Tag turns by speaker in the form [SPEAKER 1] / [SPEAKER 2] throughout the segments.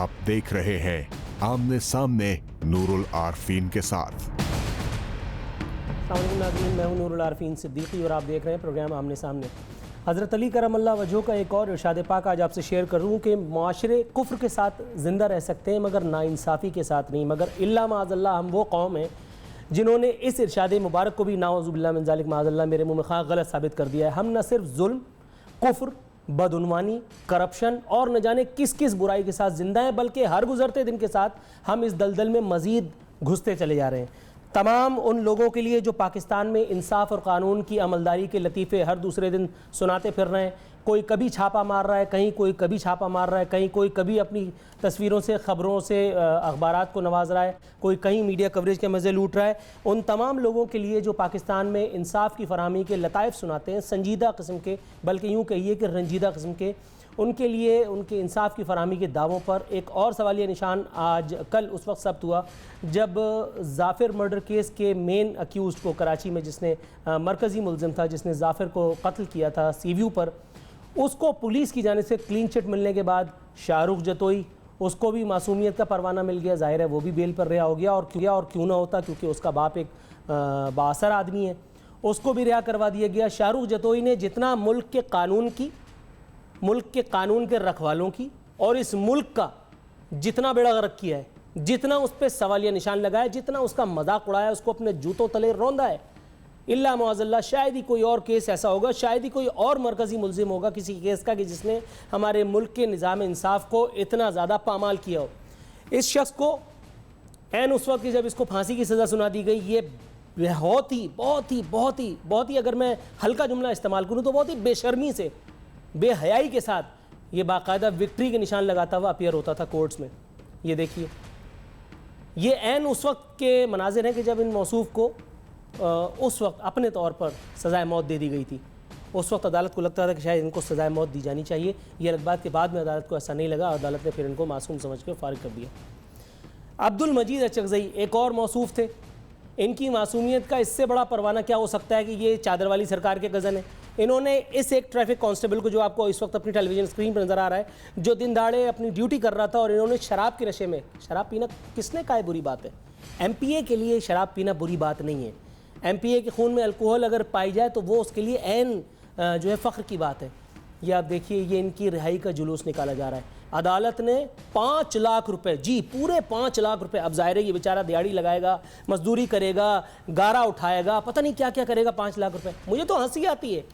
[SPEAKER 1] आप देख रहे हैं आमने सामने नूरुल आरफीन के साथ।
[SPEAKER 2] नाज़रीन, मैं हूं नूरुल आरफीन सिद्दीकी और आप देख रहे हैं प्रोग्राम आमने सामने। हज़रत अली करमल्लाह वजह का एक और इरशाद पाक आज आपसे शेयर करूँ कि माशरे कुफ्र के साथ ज़िंदा रह सकते हैं मगर नाइंसाफ़ी के साथ नहीं। मगर इल्ला माज़अल्लाह हम वो कौम हैं जिन्होंने इस इरशाद मुबारक को भी नाउज़ुबिल्लाह मिन ज़ालिक माज़अल्लाह मेरे मुँह में खा गलत साबित कर दिया है। हम न सिर्फ जुल्म, कुफ्र, बदउनवानी, करप्शन और न जाने किस किस बुराई के साथ ज़िंदा हैं, बल्कि हर गुज़रते दिन के साथ हम इस दलदल में मज़ीद घुसते चले जा रहे हैं। तमाम उन लोगों के लिए जो पाकिस्तान में इंसाफ और कानून की अमलदारी के लतीफ़े हर दूसरे दिन सुनाते फिर रहे हैं। कोई कभी छापा मार रहा है, कहीं कोई कभी छापा मार रहा है, कहीं कोई कभी अपनी तस्वीरों से, ख़बरों से अखबारात को नवाज रहा है, कोई कहीं मीडिया कवरेज के मज़े लूट रहा है। उन तमाम लोगों के लिए जो पाकिस्तान में इंसाफ की फराहमी के लताइफ सुनाते हैं, संजीदा किस्म के, बल्कि यूँ कहिए कि रंजीदा किस्म के, उनके लिए उनके इंसाफ की फराहमी के दावों पर एक और सवालिया निशान कल उस वक्त सब्त हुआ जब जाफ़िर मर्डर केस के मेन अक्यूज़ को, कराची में जिसने मरकज़ी मुलज़िम था, जिसने जाफ़िर को कत्ल किया था सीव्यू पर, उसको पुलिस की जानिब से क्लीन चिट मिलने के बाद शाहरुख जतोई, उसको भी मासूमियत का परवाना मिल गया। ज़ाहिर है वो भी बेल पर रिहा हो गया, और क्यों ना होता, क्योंकि उसका बाप एक बाअसर आदमी है, उसको भी रिहा करवा दिया गया। शाहरुख जतोई ने जितना मुल्क के कानून के रखवालों की और इस मुल्क का जितना बेड़ा गर्क किया है, जितना उस पर सवालिया निशान लगाया, जितना उसका मजाक उड़ाया, उसको अपने जूतों तले रौंदा है। इल्ला मुअज़्ज़ल्लाह शायद ही कोई और केस ऐसा होगा, शायद ही कोई और मरकज़ी मुल्ज़िम होगा किसी केस का कि जिसने हमारे मुल्क के निज़ाम इंसाफ को इतना ज़्यादा पामाल किया हो। इस शख्स को ऐन उस वक्त जब इसको फांसी की सज़ा सुना दी गई, ये बहुत ही अगर मैं हल्का जुमला इस्तेमाल करूँ तो बहुत ही बेशर्मी से, बेहयाई के साथ ये बाकायदा विक्ट्री के निशान लगाता हुआ अपीयर होता था कोर्ट्स में। ये देखिए, ये ऐन उस वक्त के मनाजिर हैं कि जब इन मौसूफ को उस वक्त अपने तौर पर सज़ाए मौत दे दी गई थी। उस वक्त अदालत को लगता था कि शायद इनको सज़ाए मौत दी जानी चाहिए। ये अलग बात के बाद में अदालत को ऐसा नहीं लगा, अदालत ने फिर इनको मासूम समझ कर फारिग कर दिया। अब्दुल मजीद अचकज़ई एक और मौसूफ थे। इनकी मासूमियत का इससे बड़ा परवाना क्या हो सकता है कि ये चादर वाली सरकार के कज़न है। इन्होंने इस एक ट्रैफिक कांस्टेबल को, जो आपको इस वक्त अपनी टेलीविज़न स्क्रीन पर नज़र आ रहा है, जो दिन दहाड़े अपनी ड्यूटी कर रहा था और इन्होंने शराब के नशे में, शराब पीना किसने कहा है बुरी बात है? MPA के लिए शराब पीना बुरी बात नहीं है। MPA के खून में अल्कोहल अगर पाई जाए तो वो उसके लिए ऐन जो है फ़ख्र की बात है। ये आप देखिए, ये इनकी रिहाई का जुलूस निकाला जा रहा है। अदालत ने 5 लाख रुपए, जी पूरे 5 लाख रुपए, अब ज़ाहिर है ये बेचारा दिहाड़ी लगाएगा, मजदूरी करेगा, गारा उठाएगा, पता नहीं क्या क्या करेगा। 5 लाख रुपए, मुझे तो हंसी आती है।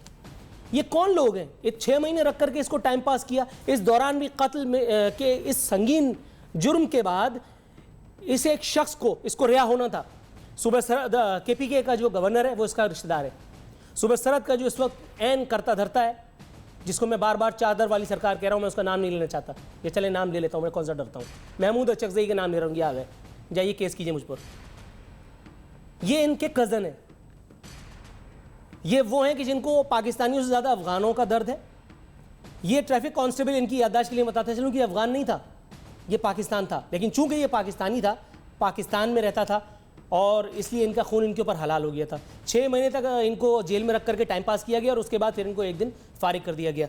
[SPEAKER 2] ये कौन लोग हैं? ये 6 महीने रख करके इसको टाइम पास किया। इस दौरान भी कत्ल में के इस संगीन जुर्म के बाद इस एक शख्स को, इसको रिहा होना था। सूबे सरहद KPK का जो गवर्नर है वो इसका रिश्तेदार है। सूबे सरहद का जो इस वक्त ऐन करता धरता है, जिसको मैं बार बार चादर वाली सरकार कह रहा हूँ, मैं उसका नाम नहीं लेना चाहता। ये चले नाम ले लेता हूँ, मैं कौन सा डरता हूँ। महमूद अचकज़ई के नाम ले रहा हूँ, ये आ गए, जाइए केस कीजिए मुझ पर। ये इनके कज़न है। ये वो हैं कि जिनको पाकिस्तानियों से ज़्यादा अफ़गानों का दर्द है। ये ट्रैफिक कांस्टेबल, इनकी याददाश्त के लिए बताते चलूँ कि अफ़गान नहीं था, ये पाकिस्तान था। लेकिन चूंकि ये पाकिस्तानी था, पाकिस्तान में रहता था, और इसलिए इनका खून इनके ऊपर हलाल हो गया था। 6 महीने तक इनको जेल में रख करके टाइम पास किया गया और उसके बाद फिर इनको एक दिन फारिग कर दिया गया।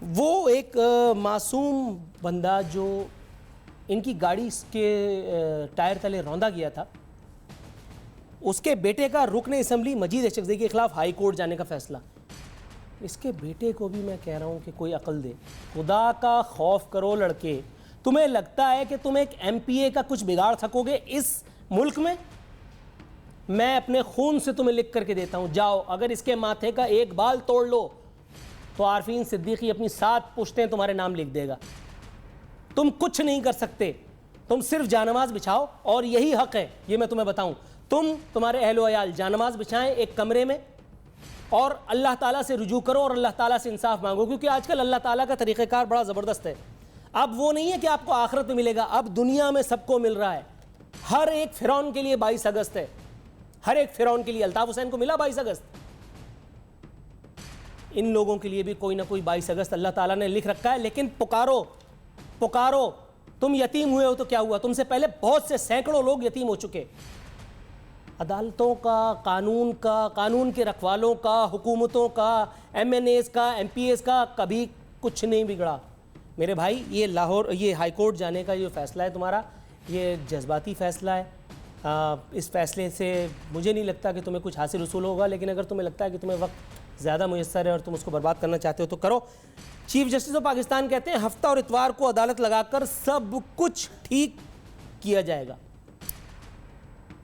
[SPEAKER 2] वो एक मासूम बंदा जो इनकी गाड़ी के टायर तले रौंदा गया था, उसके बेटे का रुकन असम्बली मजीद अचकज़ई के खिलाफ हाई कोर्ट जाने का फैसला। इसके बेटे को भी मैं कह रहा हूँ कि कोई अकल दे, खुदा का खौफ करो लड़के। तुम्हें लगता है कि तुम एक MPA का कुछ बिगाड़ सकोगे इस मुल्क में? मैं अपने खून से तुम्हें लिख करके देता हूँ, जाओ अगर इसके माथे का एक बाल तोड़ लो तो आरफीन सिद्दीकी अपनी 7 पुश्तें तुम्हारे नाम लिख देगा। तुम कुछ नहीं कर सकते, तुम सिर्फ जानमाज बिछाओ, और यही हक है, ये मैं तुम्हें बताऊं। तुम्हारे अहलो अयाल जानमाज बिछाएं एक कमरे में और अल्लाह ताला से रुजू करो और अल्लाह ताला से इंसाफ मांगो, क्योंकि आजकल अल्लाह ताला का तरीक़ेकार बड़ा ज़बरदस्त है। अब वो नहीं है कि आपको आखिरत में मिलेगा, अब दुनिया में सबको मिल रहा है। हर एक फ़िरौन के लिए 22 अगस्त है, हर एक फ़िरौन के लिए। अल्ताफ़ हुसैन को मिला 22 अगस्त, इन लोगों के लिए भी कोई ना कोई 22 अगस्त अल्लाह ताला ने लिख रखा है। लेकिन पुकारो पुकारो, तुम यतीम हुए हो तो क्या हुआ? तुमसे पहले बहुत से सैकड़ों लोग यतीम हो चुके। अदालतों का, कानून के रखवालों का, हुकूमतों का, MNAs का, MPAs का कभी कुछ नहीं बिगड़ा। मेरे भाई, ये लाहौर, ये हाई कोर्ट जाने का जो फ़ैसला है तुम्हारा, ये जज्बाती फ़ैसला है। इस फ़ैसले से मुझे नहीं लगता कि तुम्हें कुछ हासिल वसूल होगा, लेकिन अगर तुम्हें लगता है कि तुम्हें वक्त ज़्यादा मुयस्सर है और तुम उसको बर्बाद करना चाहते हो तो करो। चीफ जस्टिस ऑफ पाकिस्तान कहते हैं हफ्ता और इतवार को अदालत लगाकर सब कुछ ठीक किया जाएगा।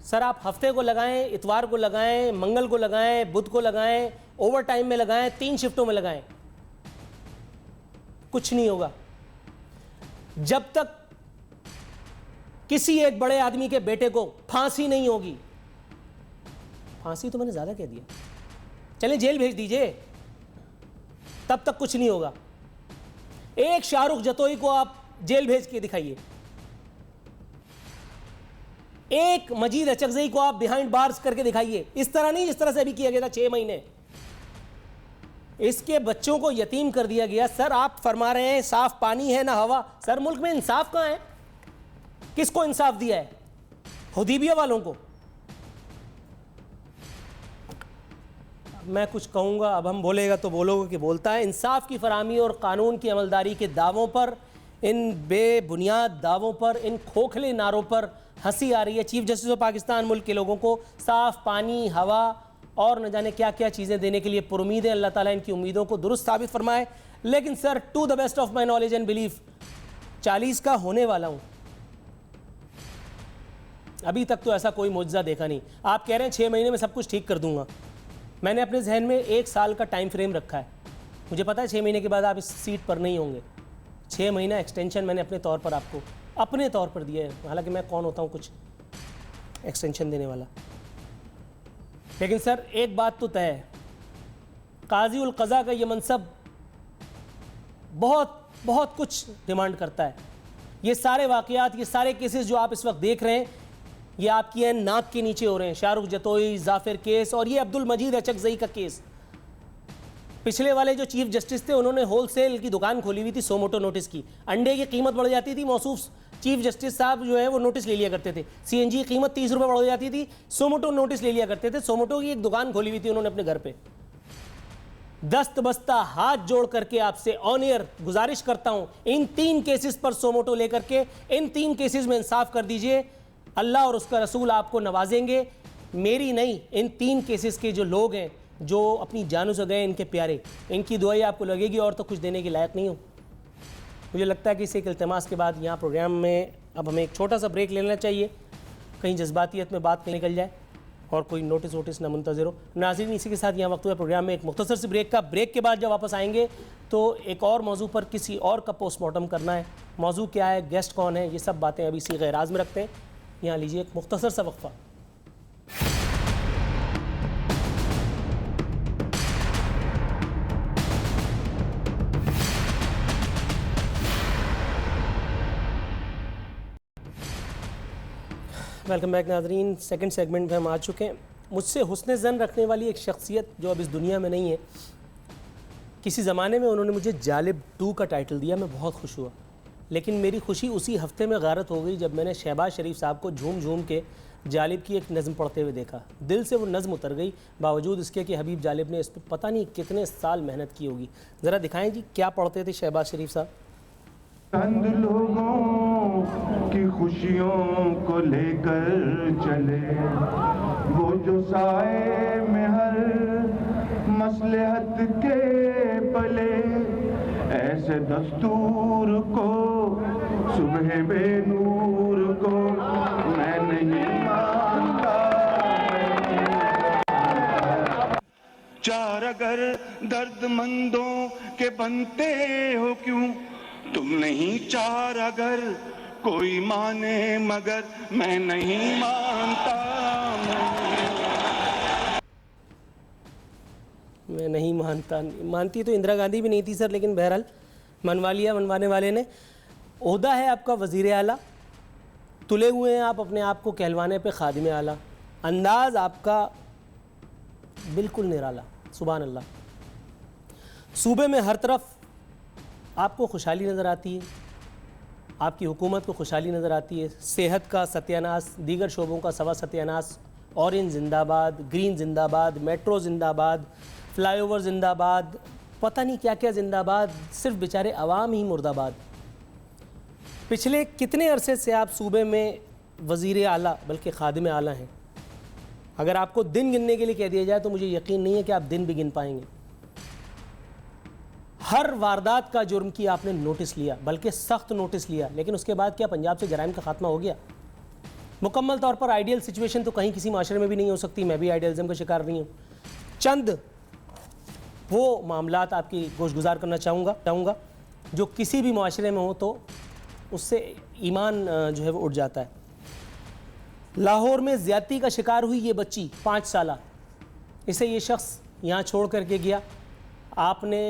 [SPEAKER 2] सर, आप हफ्ते को लगाएं, इतवार को लगाएं, मंगल को लगाएं, बुध को लगाएं, ओवर टाइम में लगाएं, 3 शिफ्टों में लगाएं, कुछ नहीं होगा। जब तक किसी एक बड़े आदमी के बेटे को फांसी नहीं होगी, फांसी तो मैंने ज्यादा कह दिया, चले जेल भेज दीजिए, तब तक कुछ नहीं होगा। एक शाहरुख जतोई को आप जेल भेज के दिखाइए, एक मजीद अचकजई को आप बिहाइंड बार्स करके दिखाइए, इस तरह नहीं जिस तरह से अभी किया गया था 6 महीने। इसके बच्चों को यतीम कर दिया गया। सर, आप फरमा रहे हैं साफ पानी है ना हवा। सर, मुल्क में इंसाफ कहां है? किसको इंसाफ दिया है? हुदीबिया वालों को। मैं कुछ कहूंगा, अब हम बोलेगा तो बोलोगे कि बोलता है। इंसाफ की फराहमी और कानून की अमलदारी के दावों पर, इन बेबुनियाद दावों पर, इन खोखले नारों पर हंसी आ रही है। चीफ जस्टिस ऑफ पाकिस्तान मुल्क के लोगों को साफ पानी, हवा और न जाने क्या क्या चीज़ें देने के लिए पुरुमीद हैं। अल्लाह ताला इनकी उम्मीदों को दुरुस्त साबित फरमाए। लेकिन sir, to the best of my knowledge and belief, 40 का होने वाला हूँ, अभी तक तो ऐसा कोई मुआवजा देखा नहीं। आप कह रहे हैं 6 महीने में सब कुछ ठीक कर दूंगा। मैंने अपने जहन में 1 साल का टाइम फ्रेम रखा है। मुझे पता है 6 महीने के बाद आप इस सीट पर नहीं होंगे। 6 महीना एक्सटेंशन मैंने अपने तौर पर आपको अपने तौर पर दिया है, हालांकि मैं कौन होता हूँ कुछ एक्सटेंशन देने वाला। लेकिन सर, एक बात तो तय है, काजी उल क़ज़ा का ये मनसब बहुत बहुत कुछ डिमांड करता है। ये सारे वाक़यात, ये सारे केसेस जो आप इस वक्त देख रहे हैं, ये आपकी नाक के नीचे हो रहे हैं। शाहरुख जतोई, जाफिर केस और ये अब्दुल मजीद अचकजई का केस। पिछले वाले जो चीफ जस्टिस थे, उन्होंने होलसेल की दुकान खोली हुई थी सोमोटो नोटिस की। अंडे की कीमत बढ़ जाती थी, मौसूफ चीफ जस्टिस साहब जो है वो नोटिस ले लिया करते थे। सीएनजी की कीमत 30 रुपये बढ़ जाती थी, सोमोटो नोटिस ले लिया करते थे। सोमोटो की एक दुकान खोली हुई थी उन्होंने अपने घर पे। दस्त बस्ता हाथ जोड़ करके आपसे ऑन एयर गुजारिश करता हूं, इन 3 केसेस पर सोमोटो लेकर के इन 3 केसेस में इंसाफ कर दीजिए। अल्लाह और उसका रसूल आपको नवाजेंगे। मेरी नहीं, इन 3 केसेस के जो लोग हैं, जो अपनी जानों से गए, इनके प्यारे, इनकी दुआएं आपको लगेगी। और तो कुछ देने के लायक नहीं हो। मुझे लगता है कि इस एक इल्तिमास के बाद यहाँ प्रोग्राम में अब हमें एक छोटा सा ब्रेक लेना चाहिए, कहीं जज्बातियत में बात निकल जाए और कोई नोटिस वोटिस ना मुंतज़िर हो। नाज़रीन, इसी के साथ यहाँ वक्त हुआ प्रोग्राम में एक मुख्तसर से ब्रेक का। ब्रेक के बाद जब वापस आएंगे तो एक और मौजू पर किसी और का पोस्टमार्टम करना है। मौजू क्या है, गेस्ट कौन है, ये सब बातें अभी सीग़े राज में रखते हैं। यहाँ लीजिए एक मुख्तसर सा वक्फा। वेलकम बैक नाजरीन। सेकंड सेगमेंट में हम आ चुके हैं। मुझसे हुस्न ज़न रखने वाली एक शख्सियत जो अब इस दुनिया में नहीं है, किसी ज़माने में उन्होंने मुझे जालिब 2 का टाइटल दिया, मैं बहुत खुश हुआ। लेकिन मेरी खुशी उसी हफ्ते में गारत हो गई जब मैंने शहबाज शरीफ साहब को झूम झूम के जालिब की एक नज़म पढ़ते हुए देखा। दिल से वो नज़म उतर गई, बावजूद इसके कि हबीब जालिब ने इस पर पता नहीं कितने साल मेहनत की होगी। ज़रा दिखाएं जी, क्या पढ़ते थे शहबाज शरीफ साहब।
[SPEAKER 3] चंद लोगों की खुशियों को लेकर चले, वो जो साए में हर मसलहत के पले, ऐसे दस्तूर को सुबह बेनूर को मैं नहीं मानता। चार अगर दर्दमंदों के बनते हो क्यों, तुम नहीं चार अगर कोई माने मगर मैं नहीं मानता।
[SPEAKER 2] मैं नहीं मानता। मानती तो इंदिरा गांधी भी नहीं थी सर, लेकिन बहरहाल मनवा लिया मनवाने वाले ने। ओहदा है आपका वज़ीर आला, तुले हुए हैं आप अपने आप को कहलवाने पे खादिम आला। अंदाज़ आपका बिल्कुल निराला, सुभान अल्लाह। सूबे में हर तरफ आपको खुशहाली नज़र आती है, आपकी हुकूमत को खुशहाली नज़र आती है। सेहत का सत्यानाश, दीगर शोबों का सवा सत्यानाश। ऑरेंज जिंदाबाद, ग्रीन जिंदाबाद, मेट्रो जिंदाबाद, फ्लाईओवर जिंदाबाद, पता नहीं क्या क्या जिंदाबाद, सिर्फ बेचारे अवाम ही मुर्दाबाद। पिछले कितने अरसे से आप सूबे में वज़ीर आला बल्कि खादिम आला हैं। अगर आपको दिन गिनने के लिए कह दिया जाए तो मुझे यकीन नहीं है कि आप दिन भी गिन पाएंगे। हर वारदात का जुर्म की आपने नोटिस लिया, बल्कि सख्त नोटिस लिया, लेकिन उसके बाद क्या पंजाब से जराइम का खात्मा हो गया? मुकम्मल तौर पर आइडियल सिचुएशन तो कहीं किसी माशरे में भी नहीं हो सकती। मैं भी आइडियलिज्म का शिकार नहीं हूँ। चंद वो मामलात आपकी गोशगुजार करना चाहूँगा जो किसी भी माशरे में हो तो उससे ईमान जो है वो उठ जाता है। लाहौर में ज़्यादती का शिकार हुई ये बच्ची 5 साला, इसे ये शख्स यहाँ छोड़ करके गया। आपने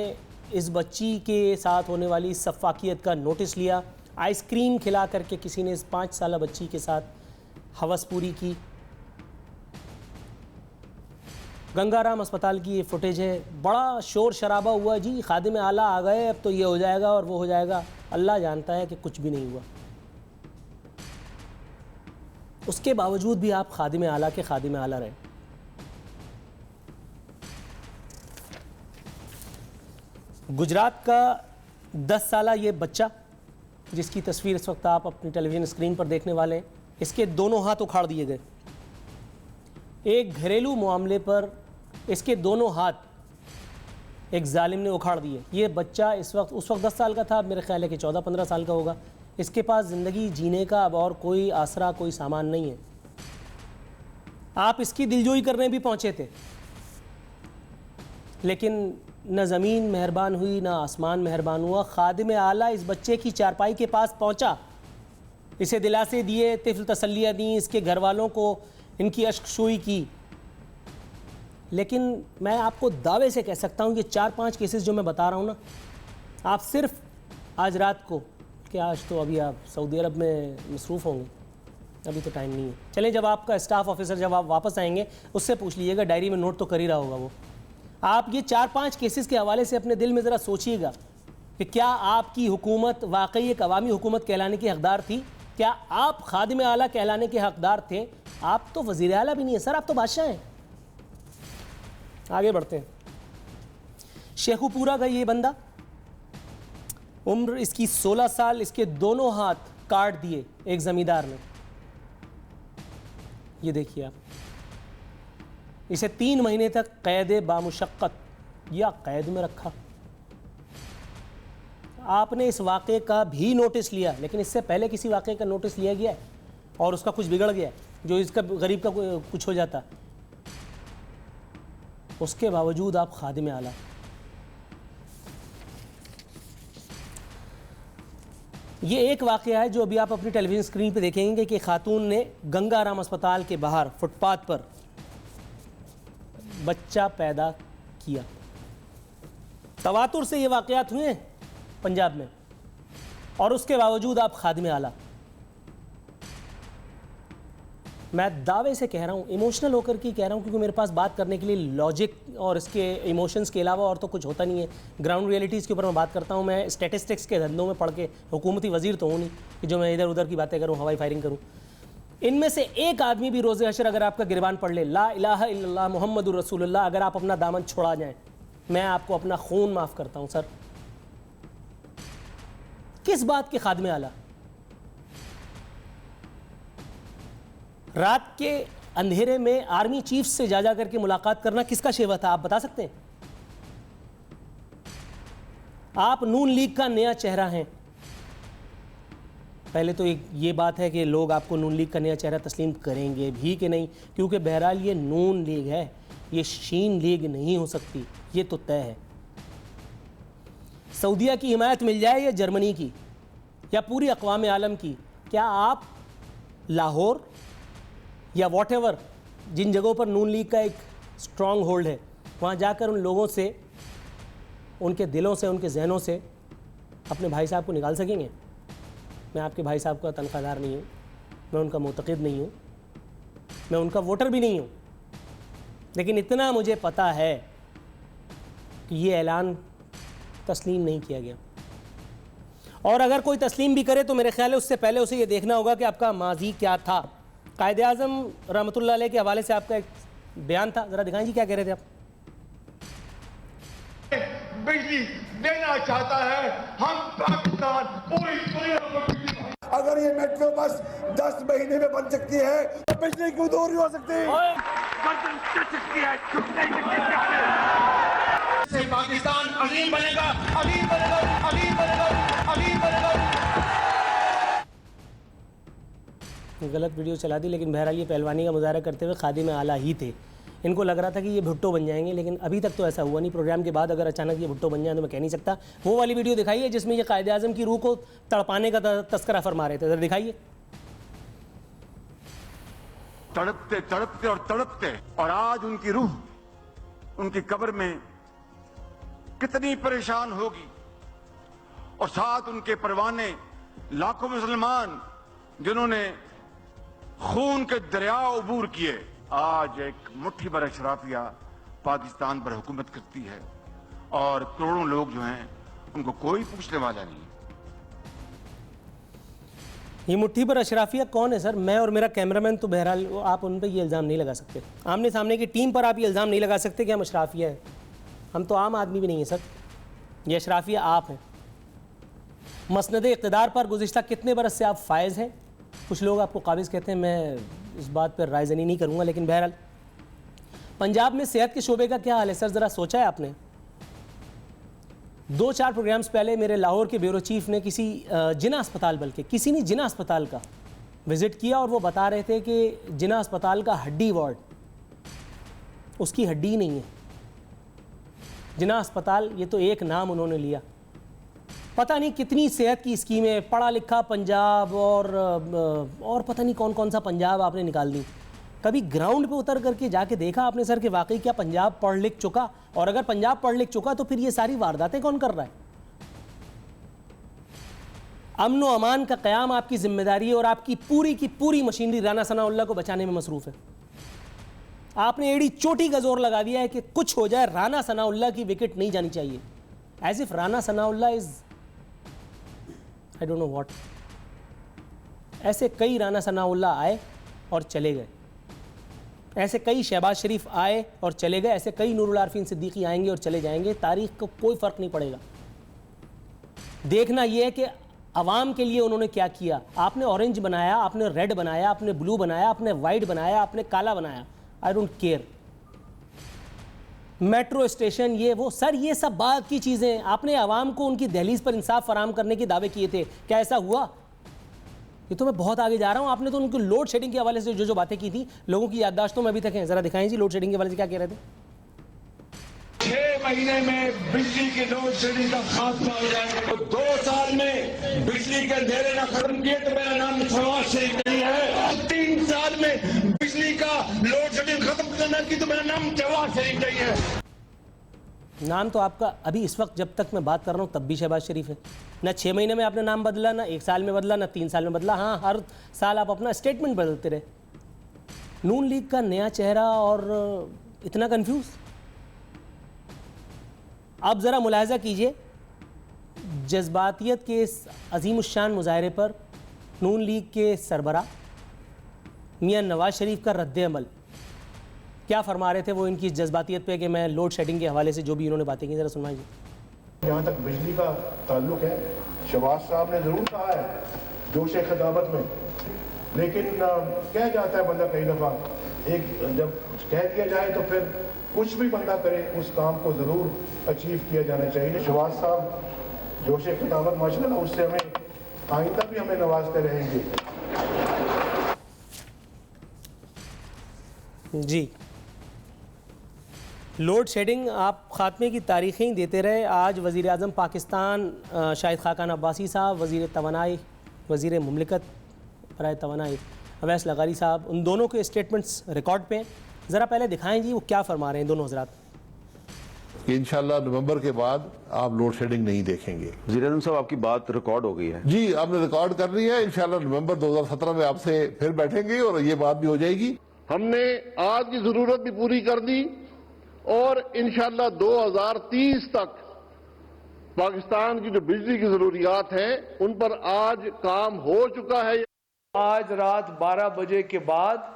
[SPEAKER 2] इस बच्ची के साथ होने वाली सफाकियत का नोटिस लिया। आइसक्रीम खिला करके किसी ने इस 5 साला बच्ची के साथ हवस पूरी की। गंगाराम अस्पताल की ये फुटेज है। बड़ा शोर शराबा हुआ जी, खादिम आला आ गए, अब तो ये हो जाएगा और वो हो जाएगा। अल्लाह जानता है कि कुछ भी नहीं हुआ। उसके बावजूद भी आप खादिम आला के खादिम आला रहे। गुजरात का 10 साला ये बच्चा जिसकी तस्वीर इस वक्त आप अपनी टेलीविज़न स्क्रीन पर देखने वाले हैं, इसके दोनों हाथ उखाड़ दिए गए। एक घरेलू मामले पर इसके दोनों हाथ एक जालिम ने उखाड़ दिए। ये बच्चा उस वक्त 10 साल का था, अब मेरे ख्याल है कि 14-15 साल का होगा। इसके पास ज़िंदगी जीने का अब और कोई आसरा, कोई सामान नहीं है। आप इसकी दिलजोई करने भी पहुँचे थे, लेकिन न ज़मीन मेहरबान हुई न आसमान मेहरबान हुआ। खादिम आला इस बच्चे की चारपाई के पास पहुँचा, इसे दिलासे दिए, तिफ़्ल तसल्लियाँ दी, इसके घर वालों को इनकी अश्कशोई की। लेकिन मैं आपको दावे से कह सकता हूँ ये 4-5 केसेस जो मैं बता रहा हूँ ना, आप सिर्फ आज रात को, कि आज तो अभी आप सऊदी अरब में मसरूफ़ होंगे, अभी तो टाइम नहीं है। चलें, जब आपका स्टाफ ऑफिसर जब आप वापस आएंगे उससे पूछ लीजिएगा, डायरी में नोट तो कर ही रहा होगा वो। आप ये 4-5 केसेस के हवाले से अपने दिल में ज़रा सोचिएगा कि क्या आपकी हुकूमत वाकई एक अवामी हुकूमत कहलाने की हकदार थी? क्या आप खादिम आला कहलाने के हकदार थे? आप तो वज़ीर आला भी नहीं है सर, आप तो बादशाह हैं। आगे बढ़ते हैं। शेखुपुरा का ये बंदा, उम्र इसकी 16 साल, इसके दोनों हाथ काट दिए एक ज़मींदार ने। ये देखिए आप, इसे 3 महीने तक कैद बामुशक्क़त या कैद में रखा। आपने इस वाक़े का भी नोटिस लिया, लेकिन इससे पहले किसी वाक़े का नोटिस लिया गया है और उसका कुछ बिगड़ गया, जो इसका गरीब का कुछ हो जाता। उसके बावजूद आप खादिम आला। ये एक वाक़या है जो अभी आप अपनी टेलीविज़न स्क्रीन पे देखेंगे कि खातून ने गंगाराम अस्पताल के बाहर फुटपाथ पर बच्चा पैदा किया। तवातुर से ये वाक़यात हुए हैं पंजाब में, और उसके बावजूद आप खादिम आला। मैं दावे से कह रहा हूँ, इमोशनल होकर के कह रहा हूँ, क्योंकि मेरे पास बात करने के लिए लॉजिक और इसके इमोशंस के अलावा और तो कुछ होता नहीं है। ग्राउंड रियलिटीज़ के ऊपर मैं बात करता हूँ। मैं स्टैटिस्टिक्स के धंधों में पढ़ के हुकूमती वज़ीर तो हूँ नहीं कि जो मैं इधर उधर की बातें करूँ, हवाई फायरिंग करूँ। इनमें से एक आदमी भी रोज़े हशर अगर आपका गिरबान पढ़ ले, ला इलाहा इल्लल्लाह मुहम्मदुर रसूलुल्लाह, अगर आप अपना दामन छोड़ा जाए, मैं आपको अपना खून माफ़ करता हूँ। सर किस बात के खादिम आला? रात के अंधेरे में आर्मी चीफ से जा करके मुलाकात करना किसका शेवा था, आप बता सकते हैं? आप नून लीग का नया चेहरा हैं। पहले तो ये बात है कि लोग आपको नून लीग का नया चेहरा तस्लीम करेंगे भी कि नहीं, क्योंकि बहरहाल ये नून लीग है, ये शीन लीग नहीं हो सकती, ये तो तय है। सऊदिया की हिमायत मिल जाए या जर्मनी की या पूरी अक़वाम आलम की, क्या आप लाहौर या वॉटएवर जिन जगहों पर नून लीग का एक स्ट्रॉन्ग होल्ड है, वहाँ जाकर उन लोगों से, उनके दिलों से, उनके जहनों से अपने भाई साहब को निकाल सकेंगे? मैं आपके भाई साहब का तनख्वाहदार नहीं हूँ, मैं उनका मुतक़िद नहीं हूँ, मैं उनका वोटर भी नहीं हूँ, लेकिन इतना मुझे पता है कि ये ऐलान तस्लीम नहीं किया गया। और अगर कोई तस्लीम भी करे तो मेरे ख्याल है उससे पहले उसे ये देखना होगा कि आपका माजी क्या था। कायदे आज़म रहमतुल्लाह अलैह के हवाले से आपका एक बयान था, ज़रा दिखाएं जी क्या कह रहे थे आप।
[SPEAKER 3] बिजली देना चाहता है। हम पाकिस्तान पूरी दुनिया को बिजली,
[SPEAKER 4] अगर ये मेट्रो बस 10 महीने में बन सकती है तो बिजली क्यों दूर नहीं हो सकती?
[SPEAKER 3] गर्दन टिक सकती है, झुक नहीं सकती। पाकिस्तान अजीम बनेगा, अजीम बनेगा, अजीम बनेगा, अजीम बनेगा।
[SPEAKER 2] गलत वीडियो चला दी, लेकिन बहरहाल ये पहलवानी का मुजाहरा करते हुए खादिम आला ही थे। इनको लग रहा था कि ये भुट्टो बन जाएंगे, लेकिन अभी तक तो ऐसा हुआ नहीं। प्रोग्राम के बाद अगर अचानक ये भुट्टो बन जाए तो मैं कह नहीं सकता। वो वाली वीडियो दिखाइए जिसमें ये कायदे आज़म की रूह को तड़पाने का तस्करा फरमा रहे थे, जरा दिखाइए।
[SPEAKER 3] तड़पते तड़पते और तड़पते, और आज उनकी रूह उनकी कब्र में कितनी परेशान होगी, और साथ उनके परवाने लाखों मुसलमान जिन्होंने खून के दरिया उबूर किए। आज एक मुट्ठी भर अशराफिया पाकिस्तान पर हुकूमत करती है, और करोड़ों लोग जो हैं उनको कोई पूछने वाला नहीं।
[SPEAKER 2] ये मुट्ठी पर अशराफिया कौन है सर? मैं और मेरा कैमरामैन तो बहरहाल आप उन पर ये इल्ज़ाम नहीं लगा सकते। आमने सामने की टीम पर आप ये इल्ज़ाम नहीं लगा सकते कि हम अशराफिया हैं। हम तो आम आदमी भी नहीं है सर, ये अशराफिया आप हैं। मसनद इक़्तिदार पर गुज़िश्ता कितने बरस से आप फायज़ हैं? कुछ लोग आपको काबिज़ कहते हैं, मैं इस बात पर रायज़नी नहीं करूँगा, लेकिन बहरहाल पंजाब में सेहत के शोबे का क्या हाल है सर? ज़रा सोचा है आपने? 2-4 प्रोग्राम्स पहले मेरे लाहौर के ब्यूरो चीफ ने किसी जिना अस्पताल, बल्कि किसी ने जिना अस्पताल का विज़िट किया, और वो बता रहे थे कि जिना अस्पताल का हड्डी वार्ड, उसकी हड्डी नहीं है। जिना अस्पताल, ये तो एक नाम उन्होंने लिया। पता नहीं कितनी सेहत की स्कीमें, पढ़ा लिखा पंजाब और पता नहीं कौन कौन सा पंजाब आपने निकाल दी। कभी ग्राउंड पे उतर करके जाके देखा आपने सर कि वाकई क्या पंजाब पढ़ लिख चुका? और अगर पंजाब पढ़ लिख चुका तो फिर ये सारी वारदातें कौन कर रहा है? अमन व अमान का क़याम आपकी जिम्मेदारी है, और आपकी की पूरी मशीनरी राना सनाउल्लाह को बचाने में मसरूफ़ है। आपने एड़ी चोटी का जोर लगा दिया है कि कुछ हो जाए, राना सनाउल्लाह की विकेट नहीं जानी चाहिए। As if Rana Sanaullah is I don't know what. ऐसे कई राना सनाउल्लाह आए और चले गए, ऐसे कई शहबाज शरीफ आए और चले गए, ऐसे कई नूरुल आरफीन सिद्दीकी आएंगे और चले जाएंगे। तारीख को कोई फ़र्क नहीं पड़ेगा। देखना यह है कि अवाम के लिए उन्होंने क्या किया। आपने ऑरेंज बनाया, आपने रेड बनाया, आपने ब्लू बनाया, आपने वाइट बनाया, आपने काला बनाया, I don't care. Metro station, ये वो सर, ये सब बात की चीज़ें। आपने अवाम को उनकी दहलीज पर इंसाफ फराम करने के दावे किए थे, क्या ऐसा हुआ? ये तो मैं बहुत आगे जा रहा हूँ। आपने तो उनकी लोड शेडिंग के हवाले से जो बातें की थी, लोगों की याददाश्तों में अभी तक हैं। जरा दिखाएं जी, लोड शेडिंग के हवाले से क्या कह रहे थे?
[SPEAKER 3] 6 महीने में बिजली की लोड शेडिंग का खात्मा हो जाएगा। तो 2 साल में बिजली के अंधेरे ना खत्म किए तो मेरा नाम शहबाज शरीफ नहीं है। 3 साल में बिजली का लोड शेडिंग खत्म करना की तो मेरा नाम शहबाज शरीफ नहीं है।
[SPEAKER 2] नाम तो आपका अभी इस वक्त जब तक मैं बात कर रहा हूँ तब भी शहबाज शरीफ है। ना 6 महीने में आपने नाम बदला, ना 1 साल में बदला, ना 3 साल में बदला। हाँ, हर साल आप अपना स्टेटमेंट बदलते रहे। नून लीग का नया चेहरा और इतना कंफ्यूज। अब ज़रा मुलाहिजा कीजिए, जज्बातियत के इस अजीमुश्शान मुजाहरे पर नून लीग के सरबरा मियां नवाज शरीफ का रद्द अमल क्या फरमा रहे थे वो इनकी जज्बातियत पे कि मैं लोड शेडिंग के हवाले से जो भी इन्होंने बातें की, ज़रा सुनवाइए।
[SPEAKER 4] जहाँ तक बिजली का ताल्लुक है, शहबाज साहब ने ज़रूर कहा है जोश खिताबत में, लेकिन कह जाता है बंदा कई दफ़ा, एक जब कह दिया जाए तो फिर कुछ भी बंदा करे उस काम को ज़रूर अचीव किया जाना चाहिए। शहबाज साहब जोश खिताबत माशाल्लाह, उससे हमें आइंदा भी हमें नवाजते रहेंगे। जी, लोड शेडिंग आप ख़ात्मे की तारीखें देते रहे। आज वज़ीर आज़म पाकिस्तान शाहिद खाकान अब्बासी साहब, वज़ीर तवानाई, वज़ीर मुमलिकत बराए तवानाई अवैस लगारी साहब, उन दोनों के स्टेटमेंट्स रिकॉर्ड पे हैं। ज़रा पहले दिखाएं जी वो क्या फरमा रहे हैं दोनों हज़रात।
[SPEAKER 5] इंशाल्लाह नवंबर के बाद आप लोड शेडिंग नहीं देखेंगे।
[SPEAKER 6] वज़ीर आज़म साहब, आपकी बात रिकॉर्ड हो गई है।
[SPEAKER 5] जी, आपने रिकॉर्ड कर ली है। इंशाल्लाह नवंबर 2017 में आपसे फिर बैठेंगे और ये बात भी हो जाएगी।
[SPEAKER 7] हमने आज की जरूरत भी पूरी कर दी और इंशाल्लाह 2030 तक पाकिस्तान की जो बिजली की जरूरियात हैं उन पर आज काम हो चुका है।
[SPEAKER 8] आज रात 12 बजे के बाद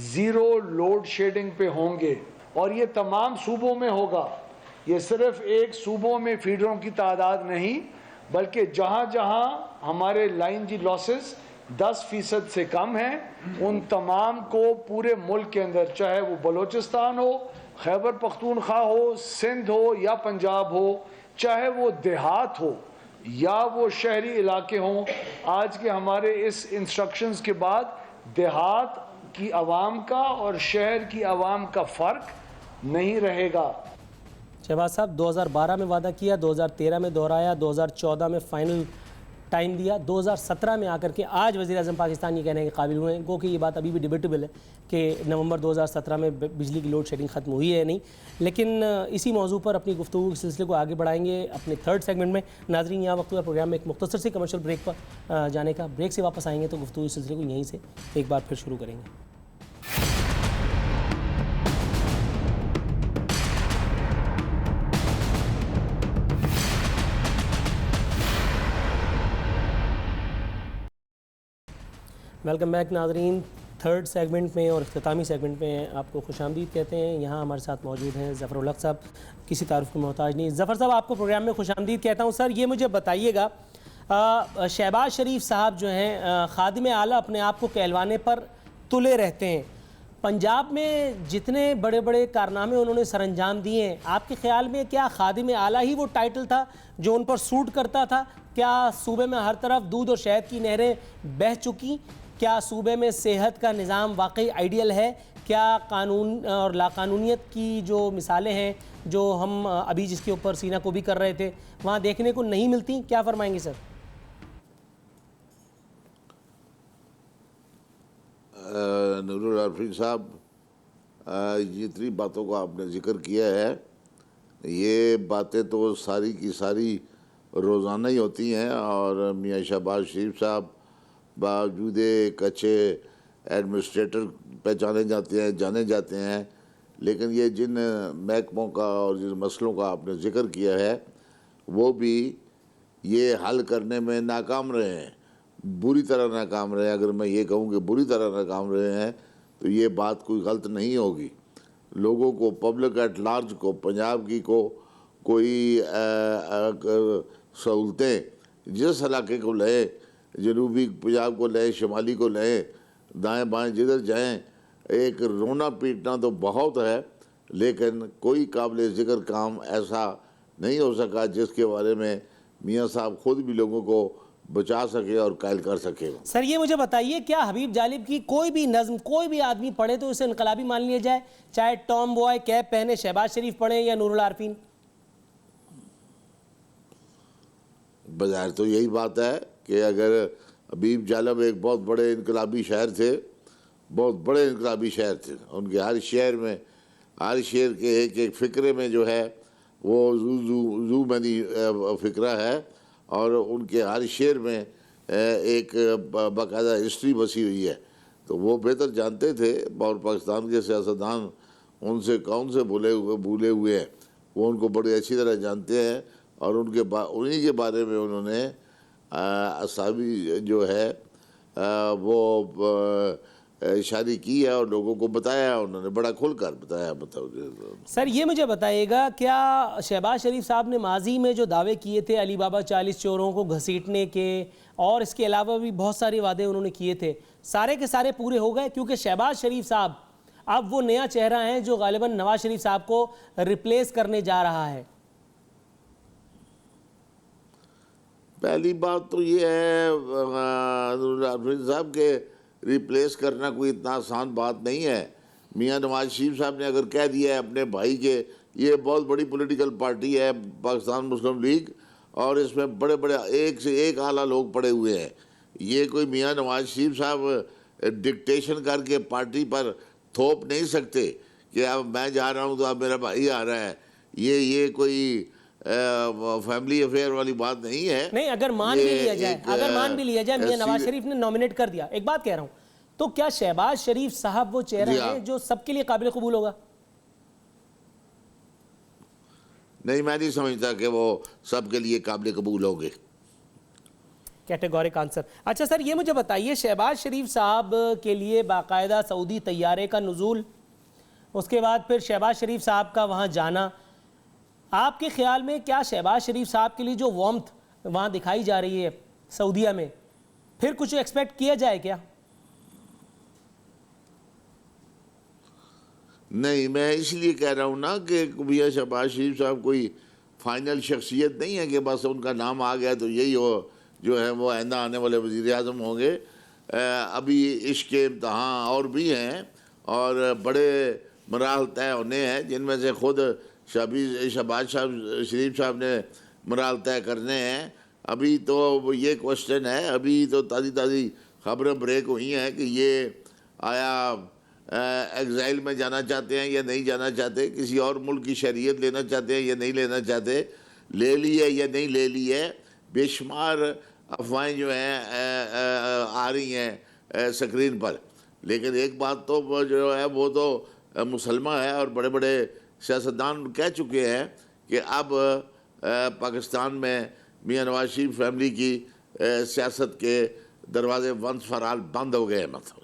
[SPEAKER 8] 0 लोड शेडिंग पे होंगे और ये तमाम सूबों में होगा। ये सिर्फ एक सूबों में फीडरों की तादाद नहीं, बल्कि जहाँ जहाँ हमारे लाइन जी लॉसेस 10% से कम हैं, उन तमाम को पूरे मुल्क के अंदर, चाहे वो बलूचिस्तान हो, खैबर पख्तूनख्वा हो, सिंध हो या पंजाब हो, चाहे वो देहात हो या वो शहरी इलाके हों, आज के हमारे इस इंस्ट्रक्शंस के बाद देहात की आवाम का और शहर की आवाम का फ़र्क नहीं रहेगा।
[SPEAKER 2] शहबाज साहब 2012 में वादा किया, 2013 में दोहराया, 2014 में फाइनल टाइम दिया, 2017 में आकर के आज वज़ीर आज़म पाकिस्तान ये कहने के काबिल हुए हैं, गो कि ये बात अभी भी डिबेटेबल है कि नवंबर 2017 में बिजली की लोड शेडिंग ख़त्म हुई है या नहीं। लेकिन इसी मौजू पर अपनी गुफ्तगू के सिलसिले को आगे बढ़ाएंगे अपने थर्ड सेगमेंट में। नाज़रीन, यहाँ वक्त हुआ प्रोग्राम में एक मुख्तसर से कमर्शियल ब्रेक पर जाने का। ब्रेक से वापस आएंगे तो गुफ्तगू के सिलसिले को यहीं से एक बार फिर शुरू करेंगे। वेलकम बैक नाज़रीन। थर्ड सेगमेंट में और इख्तितामी सेगमेंट में आपको खुशामदीद कहते हैं। यहाँ हमारे साथ मौजूद हैं ज़फ़र उल हक़ साहब, किसी तारुफ के मोहताज नहीं। ज़फ़र साहब, आपको प्रोग्राम में खुशामदीद कहता हूँ। सर, ये मुझे बताइएगा, शहबाज शरीफ साहब जो हैं खादिम आला अपने आप को कहलवाने पर तुले रहते हैं। पंजाब में जितने बड़े बड़े कारनामे उन्होंने सर अंजाम दिए हैं, आपके ख़्याल में क्या खादिम आला ही वो टाइटल था जो उन पर सूट करता था? क्या सूबे में हर तरफ दूध और शहद की नहरें बह चुकी? क्या सूबे में सेहत का निज़ाम वाकई आइडियल है? क्या कानून और लाकानूनियत की जो मिसालें हैं जो हम अभी जिसके ऊपर सीना को भी कर रहे थे वहाँ देखने को नहीं मिलती? क्या फरमाएंगे सर?
[SPEAKER 5] नूरुल आरफीन साहब, जितनी बातों का आपने जिक्र किया है, ये बातें तो सारी की सारी रोज़ाना ही होती हैं। और मियाँ शहबाज शरीफ साहब बावजूद एक अच्छे एडमिनिस्ट्रेटर पहचाने जाते हैं, लेकिन ये जिन महकमों का और जिन मसलों का आपने जिक्र किया है वो भी ये हल करने में नाकाम रहे हैं, बुरी तरह नाकाम रहे हैं। अगर मैं ये कहूँ कि बुरी तरह नाकाम रहे हैं तो ये बात कोई गलत नहीं होगी। लोगों को, पब्लिक एट लार्ज को, पंजाब की को कोई सहूलतें जिस इलाके को लें, जनूबी पंजाब को लें, शुमाली को लें, दाएं बाएं जिधर जाएं, एक रोना पीटना तो बहुत है, लेकिन कोई काबिल ज़िक्र काम ऐसा नहीं हो सका जिसके बारे में मियाँ साहब खुद भी लोगों को बचा सके और कायल कर सके।
[SPEAKER 2] सर, ये मुझे बताइए, क्या हबीब जालिब की कोई भी नज़्म कोई भी आदमी पढ़े तो उसे इनकलाबी मान लिया जाए? चाहे टॉम बॉय कैप पहने शहबाज शरीफ पढ़े या नूरुल आरफीन?
[SPEAKER 5] बज़ाहिर तो यही बात है कि अगर हबीब जालिब एक बहुत बड़े इनकलाबी शायर थे, बहुत बड़े इनकलाबी शायर थे, उनके हर शेर में, हर शेर के एक एक फ़िक्रे में जो है वो जू मनी फ़िक्रा है, और उनके हर शेर में एक बाकायदा हिस्ट्री बसी हुई है। तो वो बेहतर जानते थे, और पाकिस्तान के सियासतदान उनसे कौन से भूले हुए हैं, वो उनको बड़ी अच्छी तरह जानते हैं। और उन्हीं के बारे में उन्होंने असाबी जो है वो शादी की है और लोगों को बताया, उन्होंने बड़ा खुलकर बताया। बताओ
[SPEAKER 2] सर, ये मुझे बताइएगा, क्या शहबाज शरीफ साहब ने माजी में जो दावे किए थे अली बाबा 40 चोरों को घसीटने के, और इसके अलावा भी बहुत सारे वादे उन्होंने किए थे, सारे के सारे पूरे हो गए? क्योंकि शहबाज शरीफ साहब अब वो नया चेहरा है जो गालिबन नवाज शरीफ साहब को रिप्लेस करने जा रहा है।
[SPEAKER 5] पहली बात तो ये है साहब के रिप्लेस करना कोई इतना आसान बात नहीं है। मियाँ नवाज शरीफ साहब ने अगर कह दिया है अपने भाई के, ये बहुत बड़ी पॉलिटिकल पार्टी है पाकिस्तान मुस्लिम लीग, और इसमें बड़े बड़े एक से एक आला लोग पड़े हुए हैं। ये कोई मियाँ नवाज शरीफ साहब डिक्टेशन करके पार्टी पर थोप नहीं सकते कि अब मैं जा रहा हूँ तो अब मेरा भाई आ रहा है। ये कोई फैमिली अफेयर वाली बात नहीं है।
[SPEAKER 2] नहीं, अगर मान भी लिया जाए, मियां नवाज शरीफ ने नॉमिनेट कर दिया, एक बात कह रहा हूं, तो क्या शहबाज शरीफ साहब वो चेहरा है जो सबके लिए काबिल कबूल होगा?
[SPEAKER 5] नहीं, मैं नहीं समझता कि वो सबके लिए काबिल कबूल होंगे।
[SPEAKER 2] Categoric answer. अच्छा सर, ये मुझे बताइए, शहबाज शरीफ साहब के लिए बाकायदा सऊदी तैयारे का नुज़ूल, उसके बाद फिर शहबाज शरीफ साहब का वहाँ जाना, आपके ख्याल में क्या शहबाज शरीफ साहब के लिए जो वार्मथ वहाँ दिखाई जा रही है सऊदीया में, फिर कुछ एक्सपेक्ट किया जाए क्या?
[SPEAKER 5] नहीं, मैं इसलिए कह रहा हूँ ना कि मियाँ शहबाज शरीफ साहब कोई फाइनल शख्सियत नहीं है कि बस उनका नाम आ गया तो यही हो जो है वो आइंदा आने वाले वज़ीर आज़म होंगे। अभी इसके इम्तहान और भी हैं और बड़े मराहल तय होने हैं, जिनमें से खुद शहबाज शरीफ साहब ने मराहल तय करने हैं। अभी तो ये क्वेश्चन है, अभी तो ताज़ी खबरें ब्रेक हुई हैं कि ये आया एग्ज़ाइल में जाना चाहते हैं या नहीं जाना चाहते, किसी और मुल्क की शरीयत लेना चाहते हैं या नहीं लेना चाहते, ले ली है या नहीं ले ली है। बेशुमार अफवाहें जो हैं आ रही हैं स्क्रीन पर, लेकिन एक बात तो वो जो है वो तो मुसलमान है और बड़े बड़े सियासतदान कह चुके हैं कि अब पाकिस्तान में मियाँ नवाज शरीफ फैमिली की सियासत के दरवाजे वंस फॉर ऑल बंद हो गए हैं। मतलब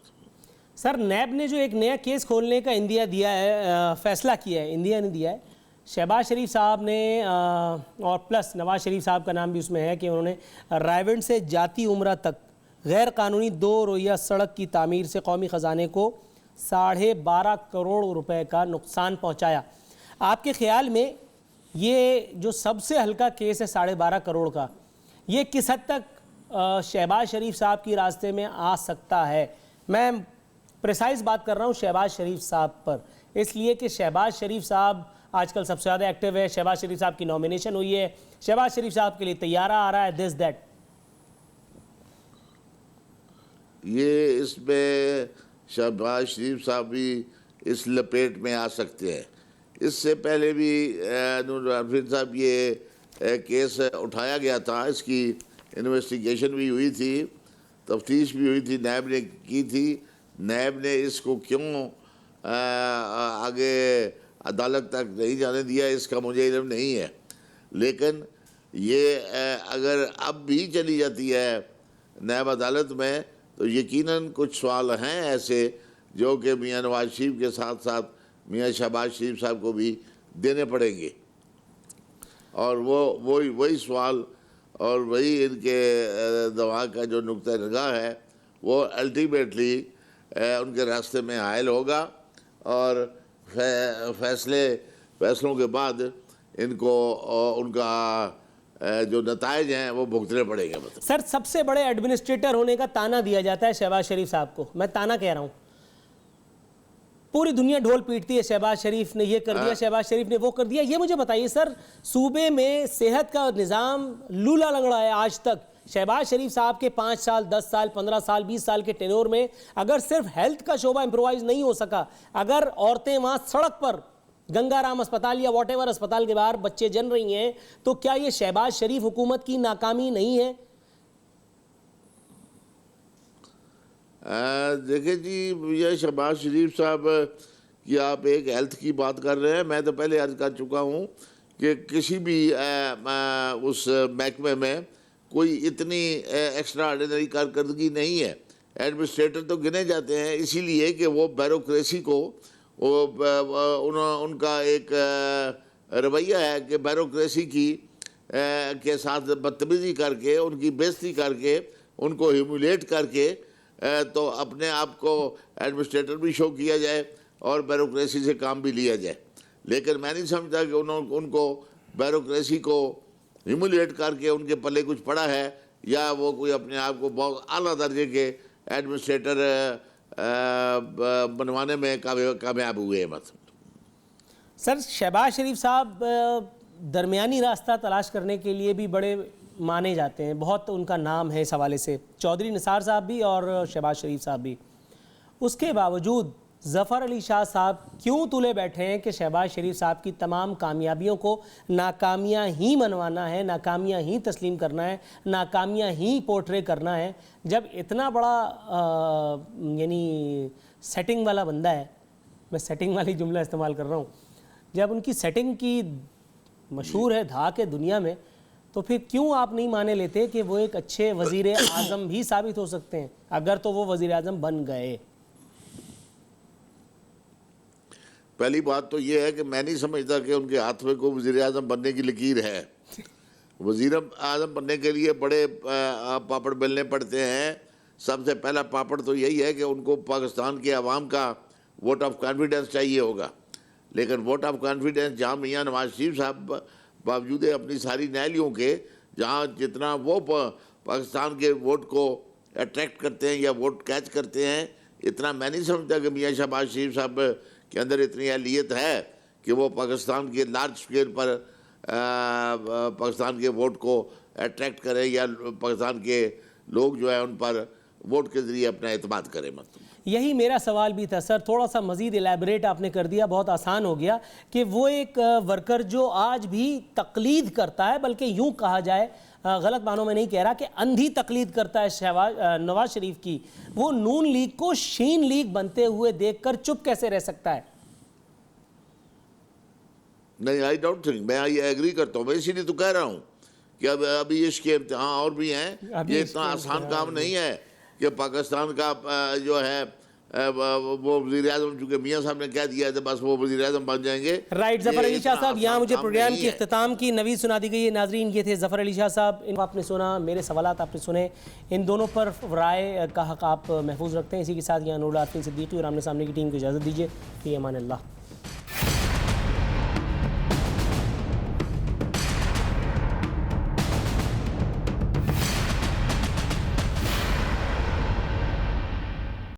[SPEAKER 2] सर, नैब ने जो एक नया केस खोलने का इंदिया दिया है, फैसला किया है, इंडिया ने दिया है, शहबाज शरीफ साहब ने और प्लस नवाज शरीफ साहब का नाम भी उसमें है कि उन्होंने रायवेंड से जाती उम्रा तक गैर कानूनी 2 रोइया सड़क की तामीर से कौमी ख़जाने को 12.5 करोड़ रुपए का नुकसान पहुंचाया। आपके ख्याल में ये जो सबसे हल्का केस है 12.5 करोड़ का, ये किस हद तक शहबाज शरीफ साहब की रास्ते में आ सकता है? मैं प्रिसाइज बात कर रहा हूँ शहबाज शरीफ साहब पर, इसलिए कि शहबाज शरीफ साहब आजकल सबसे ज़्यादा एक्टिव है, शहबाज शरीफ साहब की नॉमिनेशन हुई है, शहबाज शरीफ साहब के लिए तैयारा आ रहा है, दिस दैट।
[SPEAKER 5] ये इसमें शहबाज शरीफ साहब भी इस लपेट में आ सकते हैं। इससे पहले भी नूर आरफीन साहब ये केस उठाया गया था, इसकी इन्वेस्टिगेशन भी हुई थी, तफ्तीश भी हुई थी, नैब ने की थी। नैब ने इसको क्यों आगे अदालत तक नहीं जाने दिया इसका मुझे इल्म नहीं है, लेकिन ये अगर अब भी चली जाती है नैब अदालत में तो यकीनन कुछ सवाल हैं ऐसे जो कि मियाँ नवाज शरीफ के साथ साथ मियाँ शहबाज शरीफ साहब को भी देने पड़ेंगे, और वही सवाल और वही इनके दिमाग का जो नुक्ता निगाह है वो अल्टीमेटली उनके रास्ते में हायल होगा और फैसलों के बाद इनको उनका जो नताइज हैं वो भुगतने पड़ेंगे। मतलब
[SPEAKER 2] सर, सबसे बड़े एडमिनिस्ट्रेटर होने का ताना दिया जाता है शहबाज शरीफ साहब को, मैं ताना कह रहा हूँ, पूरी दुनिया ढोल पीटती है शहबाज शरीफ ने ये कर दिया, शहबाज शरीफ ने वो कर दिया। ये मुझे बताइए सर, सूबे में सेहत का निज़ाम लूला लंगड़ा है आज तक। शहबाज शरीफ साहब के 5 साल 10 साल 15 साल 20 साल के टेन्योर में अगर सिर्फ हेल्थ का शोबा इम्प्रोवाइज नहीं हो सका, अगर औरतें वहां सड़क पर गंगाराम अस्पताल या वॉटेवर अस्पताल के बाहर बच्चे जन रही हैं, तो क्या ये शहबाज शरीफ हुकूमत की नाकामी नहीं है?
[SPEAKER 5] देखिए जी, ये शहबाज शरीफ साहब की आप एक हेल्थ की बात कर रहे हैं, मैं तो पहले अर्ज कर चुका हूँ कि किसी भी उस महकमे में कोई इतनी एक्स्ट्रा ऑर्डिनरी कारकर्दगी नहीं है। एडमिनिस्ट्रेटर तो गिने जाते हैं इसीलिए कि वो ब्यूरोक्रेसी को उनका एक रवैया है कि ब्यूरोक्रेसी के साथ बदतमीजी करके, उनकी बेइज्जती करके, उनको ह्यूमिलेट करके तो अपने आप को एडमिनिस्ट्रेटर भी शो किया जाए और ब्यूरोक्रेसी से काम भी लिया जाए। लेकिन मैं नहीं समझता कि उनको ब्यूरोक्रेसी को ह्यूमिलेट करके उनके पल्ले कुछ पड़ा है या वो कोई अपने आप को बहुत आला दर्जे के एडमिनिस्ट्रेटर बनवाने में कामयाब हुए हैं। मतलब
[SPEAKER 2] सर, शहबाज शरीफ साहब दरमियानी रास्ता तलाश करने के लिए भी बड़े माने जाते हैं, बहुत उनका नाम है इस हवाले से, चौधरी निसार साहब भी और शहबाज शरीफ साहब भी। उसके बावजूद ज़फ़र अली शाह साहब क्यों तुले बैठे हैं कि शहबाज शरीफ साहब की तमाम कामयाबियों को नाकामियाँ ही मनवाना है, नाकामियाँ ही तस्लीम करना है, नाकामियाँ ही पोर्ट्रे करना है, जब इतना बड़ा यानी सेटिंग वाला बंदा है, मैं सेटिंग वाली जुमला इस्तेमाल कर रहा हूँ, जब उनकी सेटिंग की मशहूर है धाक है दुनिया में, तो फिर क्यों आप नहीं माने लेते कि वो एक अच्छे वज़ीर आज़म भी साबित हो सकते हैं, अगर तो वो वज़ीर आज़म बन गए?
[SPEAKER 5] पहली बात तो ये है कि मैं नहीं समझता कि उनके हाथ में कोई वज़ीर आज़म बनने की लकीर है। वज़ीर आज़म बनने के लिए बड़े पापड़ बेलने पड़ते हैं। सबसे पहला पापड़ तो यही है कि उनको पाकिस्तान के अवाम का वोट ऑफ कॉन्फिडेंस चाहिए होगा। लेकिन वोट ऑफ कॉन्फिडेंस जहाँ मियाँ नवाज शरीफ साहब बावजूद अपनी सारी नालियों के, जहाँ जितना वो पाकिस्तान के वोट को अट्रैक्ट करते हैं या वोट कैच करते हैं, इतना मैं नहीं समझता कि मियाँ शहबाज शरीफ साहब के अंदर इतनी अहलियत है कि वो पाकिस्तान के लार्ज स्केल पर पाकिस्तान के वोट को अट्रैक्ट करें या पाकिस्तान के लोग जो है उन पर वोट के ज़रिए अपना एतमाद करें। मतलब
[SPEAKER 2] यही मेरा सवाल भी था सर, थोड़ा सा मज़ीद इलेबरेट आपने कर दिया, बहुत आसान हो गया कि वो एक वर्कर जो आज भी तकलीद करता है, बल्कि यूँ कहा जाए, गलत मानों में नहीं कह रहा, कि अंधी तकलीद करता है नवाज शरीफ की, वो नून लीग को शीन लीग बनते हुए देखकर चुप कैसे रह सकता है?
[SPEAKER 5] नहीं, आई डोंट थिंक, मैं ये एग्री करता हूँ। मैं इसीलिए तो कह रहा हूँ कि अब अभी इसके इम्तिहान और भी हैं। ये इतना आसान काम नहीं है कि पाकिस्तान का जो है वो वज़ीर आज़म, चूँकि मियाँ साहब ने कह दिया है तो बस वो वज़ीर आज़म बन जाएंगे।
[SPEAKER 2] राइट, ज़फ़र अली शाह साहब, यहाँ मुझे प्रोग्राम की इख्तिताम की नवीद सुना दी गई है। नाजरीन, ये थे ज़फ़र अली शाह साहब, इनको आपने सुना, मेरे सवालात आपने सुने, इन दोनों पर राय का हक़ आप महफूज रखते हैं। इसी के साथ यहाँ नूरुल आरफीन सिद्दीकी और आमने सामने की टीम को इजाज़त दीजिए। फ़ी अमान अल्लाह।